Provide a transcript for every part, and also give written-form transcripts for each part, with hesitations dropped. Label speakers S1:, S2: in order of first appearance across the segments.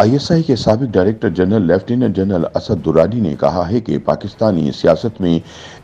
S1: ISI के साबिक director general lieutenant general Asad Durrani ने कहा है कि पाकिस्तानी सियासत में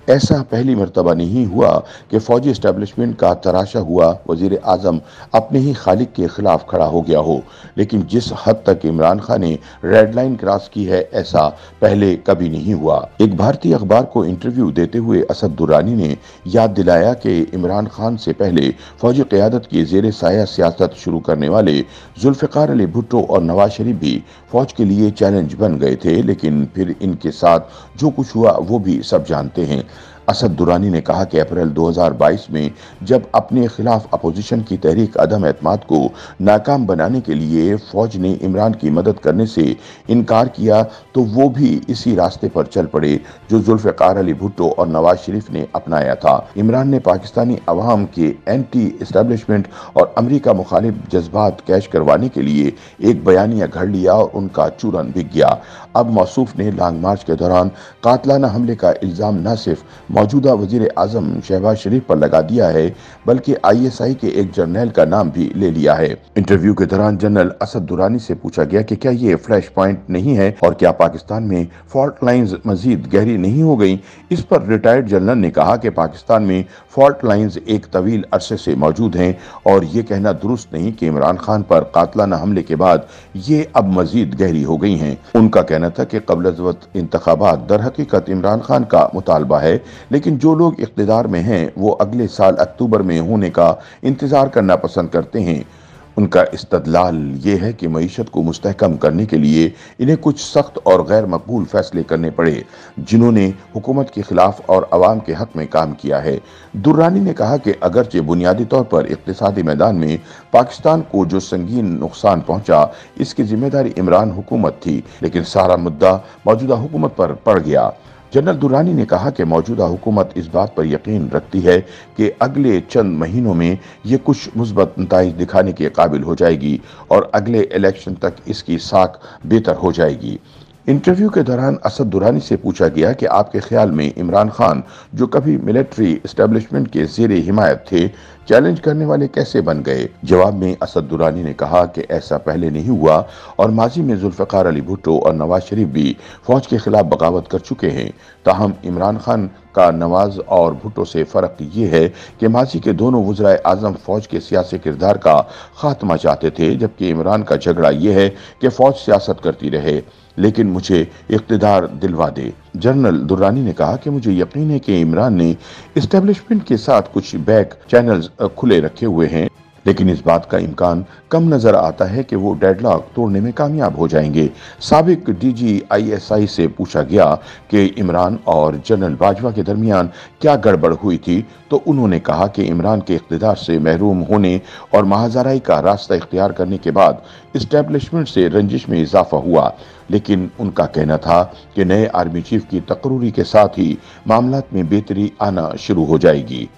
S1: ऐसा पहली मर्तबा नहीं हुआ कि फौजी एस्टेब्लिशमेंट का तराशा हुआ वजीर आजम अपने ही खालिक के खिलाफ खड़ा हो गया हो, लेकिन जिस हद तक इमरान खान ने रेड लाइन क्रॉस की है ऐसा पहले कभी नहीं हुआ। एक भारतीय अखबार को इंटरव्यू देते हुए असद दुरानी ने याद दिलाया कि इमरान खान से पहले फौजी क़यादत की जेर साया सियासत शुरू करने वाले जुल्फ़िकार अली भुट्टो और नवाज शरीफ भी फौज के लिए चैलेंज बन गए थे, लेकिन फिर इनके साथ जो कुछ हुआ वो भी सब जानते हैं। असद दुरानी ने कहा कि अप्रैल 2022 में जब अपने खिलाफ अपोजिशन की तहरीक अदम एतमाद को नाकाम बनाने के लिए फौज ने इमरान की मदद करने से इनकार किया तो वो भी इसी रास्ते पर चल पड़े जो जुल्फ़िकार अली भुट्टो और नवाज शरीफ ने अपनाया था। इमरान ने पाकिस्तानी अवाम के एंटी एस्टेब्लिशमेंट और अमरीका मुखालिफ जज्बात कैश करवाने के लिए एक बयानिया घड़ लिया और उनका चूरन बिक गया। अब मौसूफ ने लॉन्ग मार्च के दौरान कातलाना हमले का इल्जाम न सिर्फ मौजूदा वजीर आजम शहबाज शरीफ पर लगा दिया है बल्कि आईएसआई के एक जर्नल का नाम भी ले लिया है। इंटरव्यू के दौरान जनरल असद दुरानी से पूछा गया कि क्या ये फ्लैश पॉइंट नहीं है और क्या पाकिस्तान में फॉल्ट लाइंस मजीद गहरी नहीं हो गई। इस पर रिटायर्ड जनरल ने कहा कि पाकिस्तान में फॉल्ट लाइंस एक तवील अरसे से मौजूद हैं और ये कहना दुरुस्त नहीं कि इमरान खान पर कातलाना हमले के बाद ये अब मजीद गहरी हो गई हैं। उनका कहना था कि क़ब्ल-अज़-वक़्त इंतखाबात दर हकीकत इमरान खान का मुतालबा है, लेकिन जो लोग इख्तिदार में हैं वो अगले साल अक्टूबर में होने का इंतजार करना पसंद करते हैं। उनका इस्तदलाल ये है कि मईशत को मुस्तहकम करने के लिए इन्हें कुछ सख्त और गैर मकबूल फैसले करने पड़े जिन्होंने हुकूमत के खिलाफ और अवाम के हक में काम किया है। दुर्रानी ने कहा कि अगरचे बुनियादी तौर पर इक़्तिसादी मैदान में पाकिस्तान को जो संगीन नुकसान पहुंचा इसकी जिम्मेदारी इमरान हुकूमत थी, लेकिन सारा मुद्दा मौजूदा हुकूमत पर पड़ गया। जनरल दुरानी ने कहा कि मौजूदा हुकूमत इस बात पर यकीन रखती है कि अगले चंद महीनों में ये कुछ मुस्बत नताइज दिखाने के काबिल हो जाएगी और अगले इलेक्शन तक इसकी साख बेहतर हो जाएगी। इंटरव्यू के दौरान असद दुरानी से पूछा गया कि आपके ख्याल में इमरान खान जो कभी मिलिट्री एस्टेब्लिशमेंट के ज़ेरे हिमायत थे चैलेंज करने वाले कैसे बन गए। जवाब में असद दुरानी ने कहा कि ऐसा पहले नहीं हुआ और माजी में जुल्फ़िकार अली भुट्टो और नवाज शरीफ भी फौज के खिलाफ बगावत कर चुके हैं। ताहम इमरान खान का नवाज और भुट्टो से फ़र्क ये है कि माजी के दोनों वज़राए आज़म फौज के सियासी किरदार का खात्मा चाहते थे, जबकि इमरान का झगड़ा ये है कि फौज सियासत करती रहे लेकिन मुझे इक़्तिदार दिलवा दे। जनरल दुर्रानी ने कहा कि मुझे यकीन है कि इमरान ने इस्टेब्लिशमेंट के साथ कुछ बैक चैनल्स खुले रखे हुए हैं, लेकिन इस बात का इम्कान कम नजर आता है कि वो डेडलॉक तोड़ने में कामयाब हो जाएंगे। साबिक डीजी आईएसआई से पूछा गया कि इमरान और जनरल बाजवा के दरमियान क्या गड़बड़ हुई थी तो उन्होंने कहा कि इमरान के इख्तिदार से महरूम होने और महाजराई का रास्ता इख्तियार करने के बाद इस्टेब्लिशमेंट से रंजिश में इजाफा हुआ, लेकिन उनका कहना था कि नए आर्मी चीफ की तकर्री के साथ ही मामलात में बेहतरी आना शुरू हो जाएगी।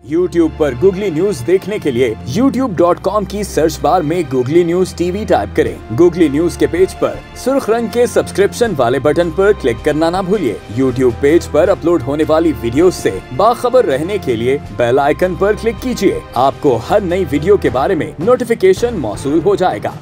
S2: YouTube पर गूगली न्यूज देखने के लिए youtube.com की सर्च बार में गूगली न्यूज टीवी टाइप करें। गूगली न्यूज के पेज पर सुर्ख रंग के सब्सक्रिप्शन वाले बटन पर क्लिक करना ना भूलिए। YouTube पेज पर अपलोड होने वाली वीडियोस से बाखबर रहने के लिए बेल आइकन पर क्लिक कीजिए। आपको हर नई वीडियो के बारे में नोटिफिकेशन मौसूल हो जाएगा।